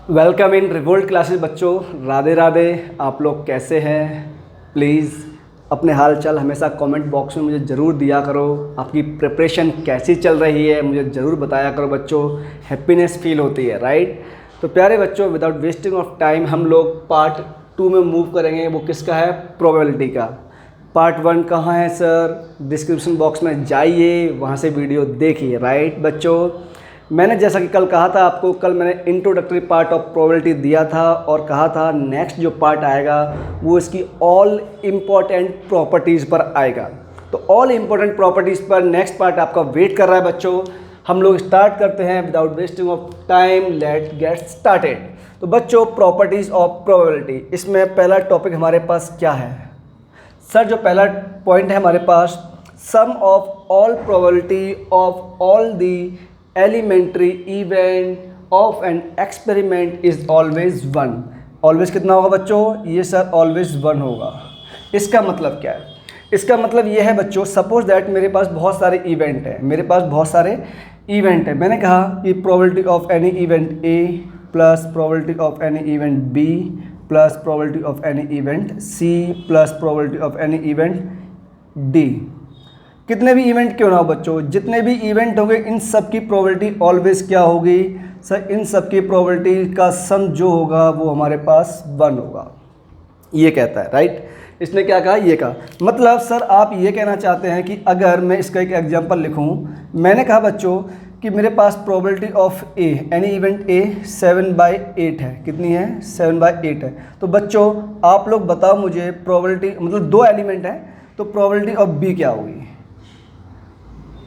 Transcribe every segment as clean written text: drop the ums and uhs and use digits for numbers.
Welcome in revolt classes बच्चों, राधे राधे। आप लोग कैसे हैं? प्लीज़ अपने हाल चाल हमेशा कमेंट बॉक्स में मुझे ज़रूर दिया करो। आपकी प्रिपरेशन कैसी चल रही है मुझे ज़रूर बताया करो बच्चों, हैप्पीनेस फील होती है, राइट। तो प्यारे बच्चों, विदाउट वेस्टिंग ऑफ टाइम हम लोग पार्ट 2 में मूव करेंगे। वो किसका है? प्रोबेबिलिटी का। पार्ट 1 कहाँ है सर? डिस्क्रिप्शन बॉक्स में जाइए, वहाँ से वीडियो देखिए, राइट बच्चों। मैंने जैसा कि कल कहा था आपको, कल मैंने इंट्रोडक्टरी पार्ट ऑफ प्रोबेबिलिटी दिया था और कहा था नेक्स्ट जो पार्ट आएगा वो इसकी ऑल इम्पॉर्टेंट प्रॉपर्टीज़ पर आएगा। तो ऑल इम्पॉर्टेंट प्रॉपर्टीज़ पर नेक्स्ट पार्ट आपका वेट कर रहा है बच्चों। हम लोग स्टार्ट करते हैं without wasting of time. Let get started. तो बच्चों, प्रॉपर्टीज़ ऑफ प्रोबेबिलिटी, इसमें पहला टॉपिक हमारे पास क्या है सर? जो पहला पॉइंट है हमारे पास, sum of all probability of all the elementary event of an experiment is always 1। Always कितना होगा बच्चों? ये सर ऑलवेज 1 होगा। इसका मतलब क्या है? इसका मतलब ये है बच्चों, सपोज दैट मेरे पास बहुत सारे इवेंट हैं, मैंने कहा कि probability of any event A plus probability of any event B plus probability of any event C plus probability of any event D. कितने भी इवेंट क्यों ना हो बच्चों, जितने भी इवेंट होंगे इन सब की प्रोबेबिलिटी ऑलवेज क्या होगी सर? इन सब की प्रोबेबिलिटी का सम जो होगा वो हमारे पास 1 होगा। ये कहता है, राइट। इसने क्या कहा? ये कहा। मतलब सर आप ये कहना चाहते हैं कि अगर मैं इसका एक एग्जांपल लिखूं, मैंने कहा बच्चों कि मेरे पास probability of a, any event a 7/8 है। कितनी है? 7/8 है। तो बच्चों आप लोग बताओ मुझे, प्रोबेबिलिटी मतलब 2 एलिमेंट है, तो प्रोबेबिलिटी ऑफ बी क्या होगी?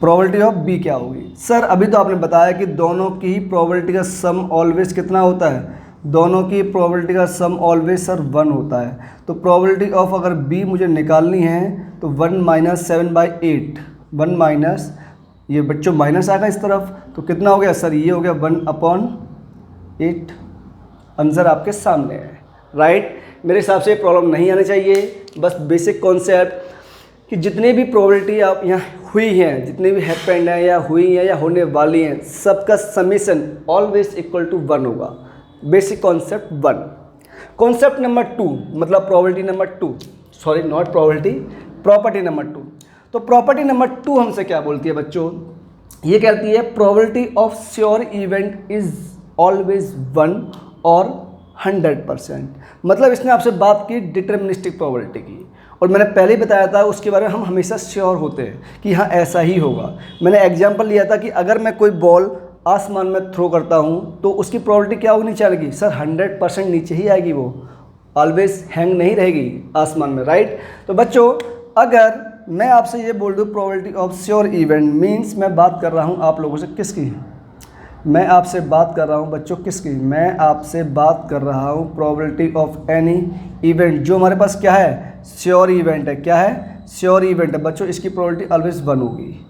प्रोबेबिलिटी ऑफ बी क्या होगी सर? अभी तो आपने बताया कि दोनों की प्रोबेबिलिटी का सम ऑलवेज कितना होता है? दोनों की प्रोबेबिलिटी का सम ऑलवेज सर 1 होता है। तो प्रोबेबिलिटी ऑफ अगर बी मुझे निकालनी है तो 1 माइनस 7/8, 1 माइनस, ये बच्चों माइनस आएगा इस तरफ, तो कितना हो गया सर? ये हो गया 1/8। आंसर आपके सामने है, राइट। मेरे हिसाब से प्रॉब्लम नहीं आनी चाहिए। बस बेसिक कॉन्सेप्ट कि जितने भी प्रोबेबिलिटी आप यहाँ हुई हैं, जितने भी हैपेंड हैं या हुई हैं या होने वाली हैं, सबका समीशन ऑलवेज इक्वल टू 1 होगा। Basic concept 1। कॉन्सेप्ट नंबर 2 मतलब probability number 2, sorry not probability, property number 2। तो प्रॉपर्टी नंबर 2 हमसे क्या बोलती है बच्चों? ये कहती है probability of sure event is always 1 और 100%। मतलब इसने आपसे बात की डिटर्मिनिस्टिक प्रोबेबिलिटी की, और मैंने पहले ही बताया था उसके बारे में हम हमेशा श्योर होते हैं कि हाँ ऐसा ही होगा। मैंने एग्जांपल लिया था कि अगर मैं कोई बॉल आसमान में थ्रो करता हूँ तो उसकी प्रोबेबिलिटी क्या होगी नीचे आएगी सर? 100% नीचे ही आएगी, वो ऑलवेज हैंग नहीं रहेगी आसमान में, राइट। तो बच्चों अगर मैं आपसे ये बोल दूँ probability of sure event, means मैं बात कर रहा हूँ आप लोगों से किसकी? मैं आपसे बात कर रहा हूँ बच्चों किसकी? मैं आपसे बात कर रहा हूँ प्रोबेबिलिटी ऑफ एनी इवेंट जो हमारे पास क्या है? श्योर इवेंट है। क्या है? श्योर इवेंट है बच्चों। इसकी प्रोबेबिलिटी ऑलवेज 1 होगी,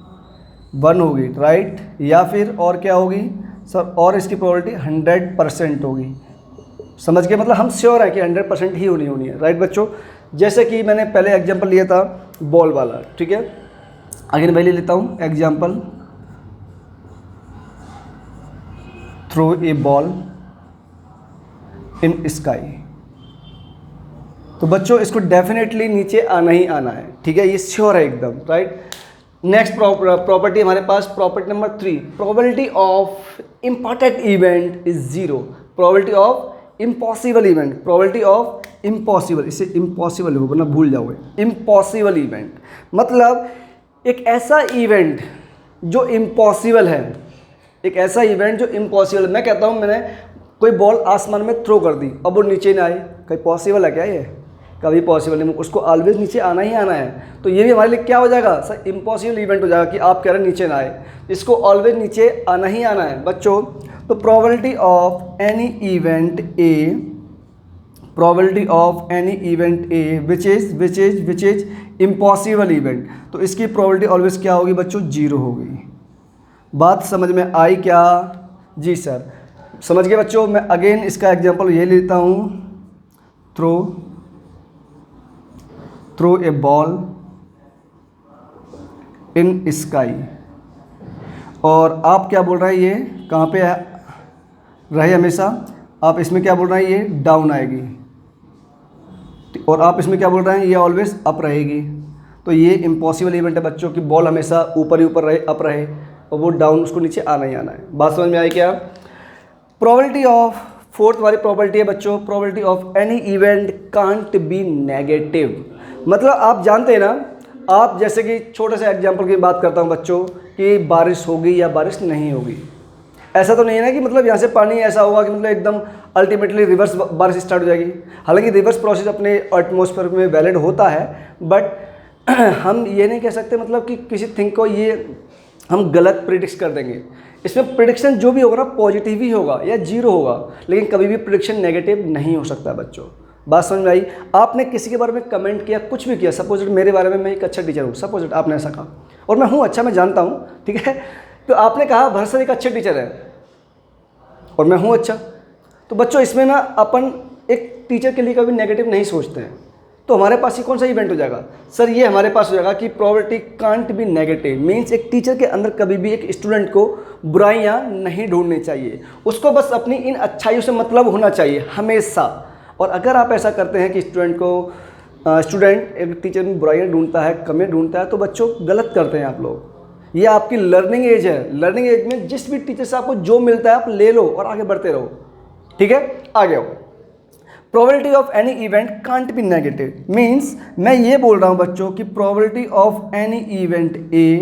1 होगी, राइट। या फिर और क्या होगी सर? और इसकी प्रोबेबिलिटी 100% होगी। समझ गए? मतलब हम श्योर हैं कि 100% ही होनी है, राइट बच्चों। जैसे कि मैंने पहले एग्जाम्पल लिया था बॉल वाला, ठीक है। अगेन मैं ले लेता हूँ example, throw a ball in sky. तो बच्चों इसको डेफिनेटली नीचे आना ही आना है, ठीक है, ये श्योर है एकदम, राइट। नेक्स्ट प्रॉपर्टी हमारे पास property number 3, probability of important event is 0। Probability of impossible event, probability of impossible, इसे इम्पॉसिबल हो वरना भूल जाओगे। इम्पॉसिबल इवेंट मतलब एक ऐसा इवेंट जो इम्पॉसिबल है, एक ऐसा इवेंट जो इम्पॉसिबल। मैं कहता हूँ मैंने कोई बॉल आसमान में थ्रो कर दी, अब वो नीचे ना आए, कहीं पॉसिबल है क्या? ये कभी पॉसिबल नहीं, उसको ऑलवेज नीचे आना ही आना है। तो ये भी हमारे लिए क्या हो जाएगा सर? इम्पॉसिबल इवेंट हो जाएगा कि आप कह रहे हैं नीचे ना आए, इसको ऑलवेज नीचे आना ही आना है बच्चों। तो probability of any event a, probability of any event A which is impossible event, तो इसकी प्रोबेबिलिटी ऑलवेज क्या होगी बच्चों? 0 होगी। बात समझ में आई क्या? जी सर, समझ गए बच्चों। मैं अगेन इसका एग्जांपल ये लेता हूँ, throw a ball in sky. और आप क्या बोल रहे हैं, ये कहाँ पे रहे हमेशा, आप इसमें क्या बोल रहे हैं, ये डाउन आएगी, और आप इसमें क्या बोल रहे हैं, ये ऑलवेज अप रहेगी। तो ये इम्पॉसिबल इवेंट है बच्चों की बॉल हमेशा ऊपर ही ऊपर रहे, अप रहे, और वो डाउन उसको नीचे आना ही आना है। बात समझ में आई क्या? प्रोबेबिलिटी ऑफ, फोर्थ वाली प्रोबेबिलिटी है बच्चों, probability of any event can't be negative. मतलब आप जानते हैं ना, आप जैसे कि छोटे से एग्जांपल की बात करता हूँ बच्चों कि बारिश होगी या बारिश नहीं होगी। ऐसा तो नहीं है ना कि मतलब यहाँ से पानी ऐसा होगा कि मतलब एकदम अल्टीमेटली रिवर्स बारिश स्टार्ट हो जाएगी। हालांकि रिवर्स प्रोसेस अपने एटमॉस्फेयर में वैलिड होता है, बट हम ये नहीं कह सकते मतलब कि किसी थिंग को ये हम गलत प्रिडिक्ट कर देंगे। इसमें प्रिडिक्शन जो भी होगा ना पॉजिटिव ही होगा या जीरो होगा, लेकिन कभी भी प्रिडिक्शन नेगेटिव नहीं हो सकता बच्चों। बात समझ में आई? आपने किसी के बारे में कमेंट किया, कुछ भी किया, सपोज मेरे बारे में मैं एक अच्छा टीचर हूँ, सपोज आपने ऐसा कहा और मैं हूँ अच्छा, मैं जानता हूँ, ठीक है, तो आपने कहा भरसर एक अच्छे टीचर है और मैं हूँ अच्छा, तो बच्चों इसमें ना अपन एक टीचर के लिए कभी नेगेटिव नहीं सोचते हैं। तो हमारे पास ही कौन सा इवेंट हो जाएगा सर, ये हमारे पास हो जाएगा कि probability can't be negative, means एक टीचर के अंदर कभी भी एक स्टूडेंट को बुराइयां नहीं ढूंढनी चाहिए, उसको बस अपनी इन अच्छाइयों से मतलब होना चाहिए हमेशा। और अगर आप ऐसा करते हैं कि स्टूडेंट एक टीचर में बुराइयां ढूंढता है, कमियां ढूंढता है, तो बच्चों गलत करते हैं आप लोग। ये आपकी लर्निंग एज है, लर्निंग एज में जिस भी टीचर से आपको जो मिलता है आप ले लो और आगे बढ़ते रहो, ठीक है। आगे आओ। Probability of any event can't be negative, means मैं ये बोल रहा हूँ बच्चों कि probability of any event a,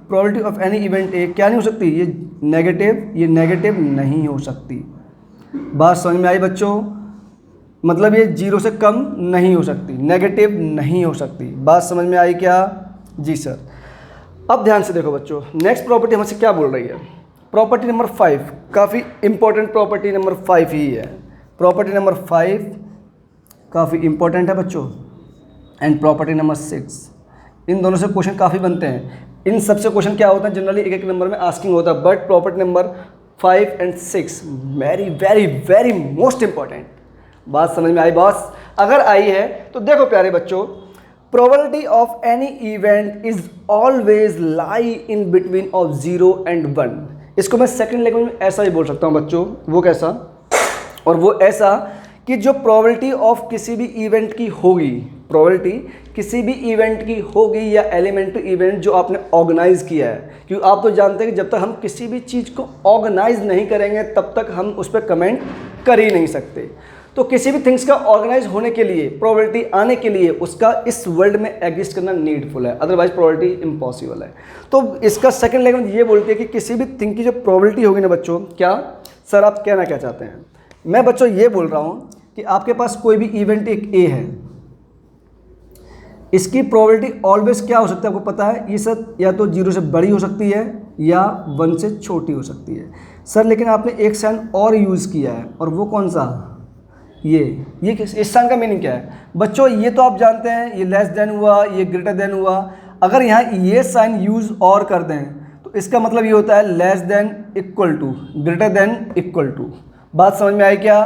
probability of any event ए क्या नहीं हो सकती, ये नेगेटिव नहीं हो सकती। बात समझ में आई बच्चों? मतलब ये जीरो से कम नहीं हो सकती, नेगेटिव नहीं हो सकती। बात समझ में आई क्या? जी सर। अब ध्यान से देखो बच्चों, नेक्स्ट प्रॉपर्टी हमसे क्या बोल रही है, प्रॉपर्टी नंबर 5, काफ़ी इंपॉर्टेंट प्रॉपर्टी नंबर 5 ही है। प्रॉपर्टी नंबर 5 काफ़ी इंपॉर्टेंट है बच्चों, एंड प्रॉपर्टी नंबर 6, इन दोनों से क्वेश्चन काफ़ी बनते हैं। इन सबसे क्वेश्चन क्या होता है जनरली एक नंबर में आस्किंग होता है, but property number 5 and 6 very very very most important. बात समझ में आई बॉस? अगर आई है तो देखो प्यारे बच्चों, probability of any event is always lie in between of 0 and 1। इसको मैं सेकंड लैंग्वेज में ऐसा ही बोल सकता हूँ बच्चों, वो कैसा? और वो ऐसा कि जो प्रोबेबिलिटी ऑफ किसी भी इवेंट की होगी, प्रोबेबिलिटी किसी भी इवेंट की होगी या एलिमेंट्री इवेंट जो आपने ऑर्गेनाइज किया है, क्योंकि आप तो जानते हैं कि जब तक हम किसी भी चीज़ को ऑर्गेनाइज नहीं करेंगे तब तक हम उस पर कमेंट कर ही नहीं सकते। तो किसी भी थिंग्स का ऑर्गेनाइज होने के लिए, प्रोबेबिलिटी आने के लिए उसका इस वर्ल्ड में एग्जिस्ट करना नीडफुल है, अदरवाइज प्रोबेबिलिटी इम्पॉसिबल है। तो इसका सेकंड लैंग्वेज ये बोलती है कि किसी भी थिंग की जो प्रोबेबिलिटी होगी ना बच्चों, क्या सर आप कहना क्या चाहते हैं? मैं बच्चों ये बोल रहा हूँ कि आपके पास कोई भी इवेंट एक ए है, इसकी प्रोबेबिलिटी ऑलवेज क्या हो सकता है आपको पता है? ये सर या तो 0 से बड़ी हो सकती है या 1 से छोटी हो सकती है। सर लेकिन आपने एक साइन और यूज़ किया है, और वो कौन सा? ये इस साइन का मीनिंग क्या है बच्चों? ये तो आप जानते हैं, ये लेस देन हुआ, ये ग्रेटर देन हुआ। अगर यहाँ ये साइन यूज़ और कर दें तो इसका मतलब ये होता है less than equal to, greater than equal to. बात समझ में आई क्या?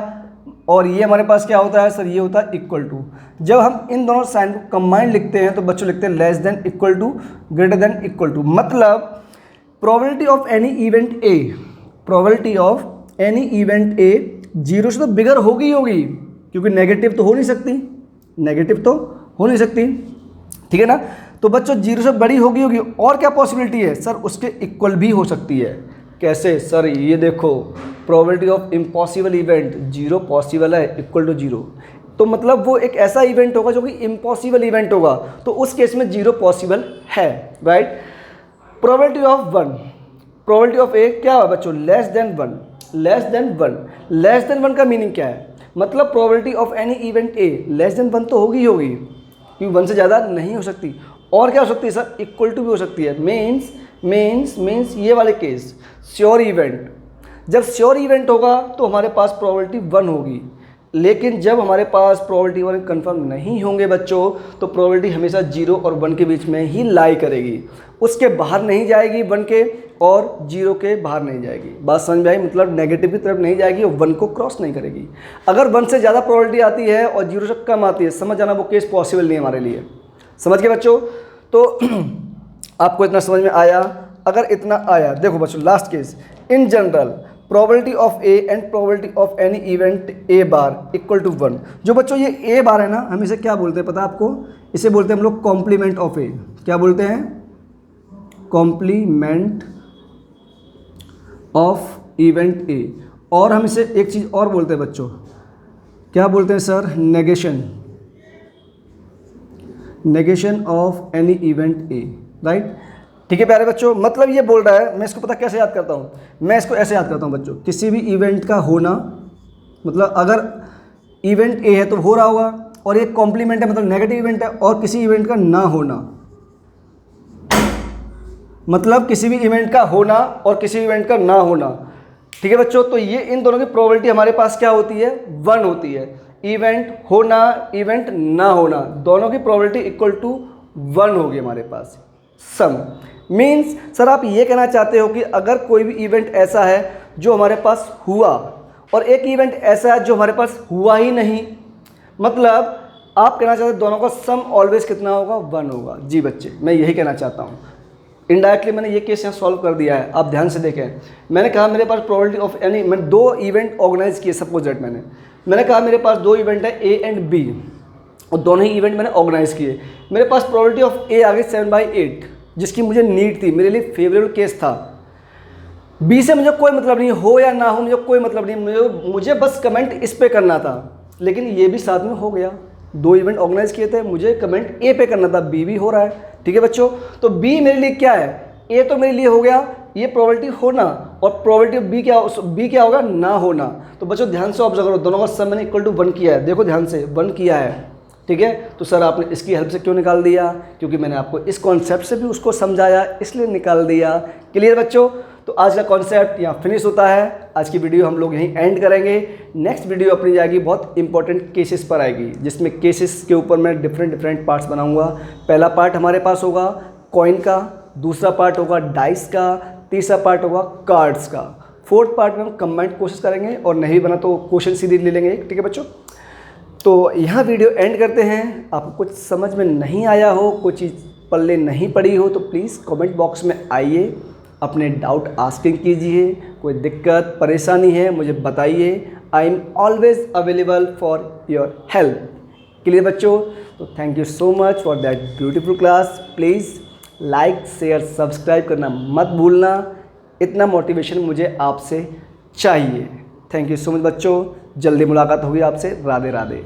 और ये हमारे पास क्या होता है सर? ये होता है इक्वल टू। जब हम इन दोनों साइन को कंबाइंड लिखते हैं तो बच्चों लिखते हैं less than equal to, greater than equal to. मतलब probability of any event a, probability of any event a 0 से तो बिगर होगी ही होगी, क्योंकि नेगेटिव तो हो नहीं सकती, नेगेटिव तो हो नहीं सकती, ठीक है ना। तो बच्चों 0 से बड़ी होगी होगी, और क्या पॉसिबिलिटी है सर? उसके इक्वल भी हो सकती है। कैसे सर? ये देखो, probability of impossible event 0 possible है, इक्वल टू 0, तो मतलब वो एक ऐसा इवेंट होगा जो कि इम्पॉसिबल इवेंट होगा, तो उस केस में 0 पॉसिबल है, right. Probability of 1, probability of a क्या है बच्चों? Less than 1, less than 1। Less than 1 का मीनिंग क्या है? मतलब probability of any event a less than 1 तो होगी ही होगी, क्योंकि 1 से ज़्यादा नहीं हो सकती। और क्या हो सकती है सर? इक्वल टू भी हो सकती है। मीन्स ये वाले केस श्योर इवेंट, जब श्योर इवेंट होगा तो हमारे पास प्रोबेबिलिटी 1 होगी, लेकिन जब हमारे पास प्रोबेबिलिटी 1 कंफर्म नहीं होंगे बच्चों तो प्रोबेबिलिटी हमेशा 0 और 1 के बीच में ही लाई करेगी, उसके बाहर नहीं जाएगी, 1 के और 0 के बाहर नहीं जाएगी। बात समझ में आई? मतलब नेगेटिव की तरफ नहीं जाएगी और 1 को क्रॉस नहीं करेगी। अगर 1 से ज़्यादा प्रोबेबिलिटी आती है और 0 से कम आती है, समझ जाना वो केस पॉसिबल नहीं है हमारे लिए। समझ गए बच्चों? तो आपको इतना समझ में आया अगर इतना आया, देखो बच्चों last case, in general probability of A and probability of any event A bar equal to 1। जो बच्चों ये ए बार है ना, हम इसे क्या बोलते हैं पता है आपको? इसे बोलते हैं हम लोग कॉम्प्लीमेंट ऑफ ए। क्या बोलते हैं? Complement of event A. और हम इसे एक चीज़ और बोलते हैं बच्चों, क्या बोलते हैं sir? Negation, negation of any event A, right. ठीक है प्यारे बच्चों, मतलब ये बोल रहा है, मैं इसको पता कैसे याद करता हूँ? मैं इसको ऐसे याद करता हूँ बच्चों, किसी भी इवेंट का होना, मतलब अगर इवेंट ए है तो हो रहा होगा, और एक कॉम्प्लीमेंट है मतलब नेगेटिव इवेंट है, और किसी इवेंट का ना होना, मतलब किसी भी इवेंट का होना और किसी इवेंट का ना होना। ठीक है बच्चों, तो ये इन दोनों की प्रोबेबिलिटी हमारे पास क्या होती है? 1 होती है। इवेंट होना, इवेंट ना होना, दोनों की प्रोबेबिलिटी इक्वल टू 1 होगी हमारे पास। सम मीन्स सर आप ये कहना चाहते हो कि अगर कोई भी इवेंट ऐसा है जो हमारे पास हुआ और एक इवेंट ऐसा है जो हमारे पास हुआ ही नहीं, मतलब आप कहना चाहते हो दोनों का सम ऑलवेज कितना होगा? 1 होगा। जी बच्चे, मैं यही कहना चाहता हूँ। इनडायरेक्टली मैंने ये केस यहाँ सॉल्व कर दिया है, आप ध्यान से देखें। मैंने कहा मेरे पास प्रोबेबिलिटी ऑफ एनी, मैंने 2 इवेंट ऑर्गेनाइज किए, सपोज दैट मैंने कहा मेरे पास 2 इवेंट है ए एंड बी, और दोनों ही इवेंट मैंने ऑर्गेनाइज किए। मेरे पास प्रोबेबिलिटी ऑफ ए आ गई 7/8, जिसकी मुझे नीड थी, मेरे लिए फेवरेबल केस था। बी से मुझे कोई मतलब नहीं, हो या ना हो मुझे कोई मतलब नहीं, मुझे बस कमेंट इस पे करना था, लेकिन ये भी साथ में हो गया। 2 इवेंट ऑर्गेनाइज किए थे, मुझे कमेंट ए पे करना था, बी भी हो रहा है। ठीक है बच्चों, तो बी मेरे लिए क्या है? ए तो मेरे लिए हो गया ये प्रोबेबिलिटी होना, और प्रोबेबिलिटी ऑफ बी क्या होगा? ना होना। तो बच्चों ध्यान से ऑब्जर्व करो, दोनों का सम मैंने इक्वल टू 1 किया है, देखो ध्यान से 1 किया है। ठीक है, तो सर आपने इसकी हेल्प से क्यों निकाल दिया? क्योंकि मैंने आपको इस कॉन्सेप्ट से भी उसको समझाया, इसलिए निकाल दिया। क्लियर बच्चों? तो आज का कॉन्सेप्ट यहाँ फिनिश होता है। आज की वीडियो हम लोग यहीं एंड करेंगे। नेक्स्ट वीडियो अपनी जाएगी बहुत इंपॉर्टेंट केसेस पर आएगी, जिसमें केसेस के ऊपर मैं डिफरेंट पार्ट्स बनाऊंगा। पहला पार्ट हमारे पास होगा कॉइन का, दूसरा पार्ट होगा डाइस का, तीसरा पार्ट होगा कार्ड्स का, फोर्थ पार्ट में हम कंबाइंड कोशिश करेंगे, और नहीं बना तो क्वेश्चन सीधे ले लेंगे। ठीक है बच्चों, तो यहाँ वीडियो एंड करते हैं। आपको कुछ समझ में नहीं आया हो, कोई चीज़ पल्ले नहीं पड़ी हो, तो प्लीज़ कमेंट बॉक्स में आइए, अपने डाउट आस्किंग कीजिए। कोई दिक्कत परेशानी है मुझे बताइए, I am always available for your help. Clear बच्चों? तो thank you so much for that beautiful class. Please like share subscribe करना मत भूलना, इतना मोटिवेशन मुझे आपसे चाहिए। थैंक यू सो मच बच्चों, जल्दी मुलाकात होगी आपसे। राधे राधे।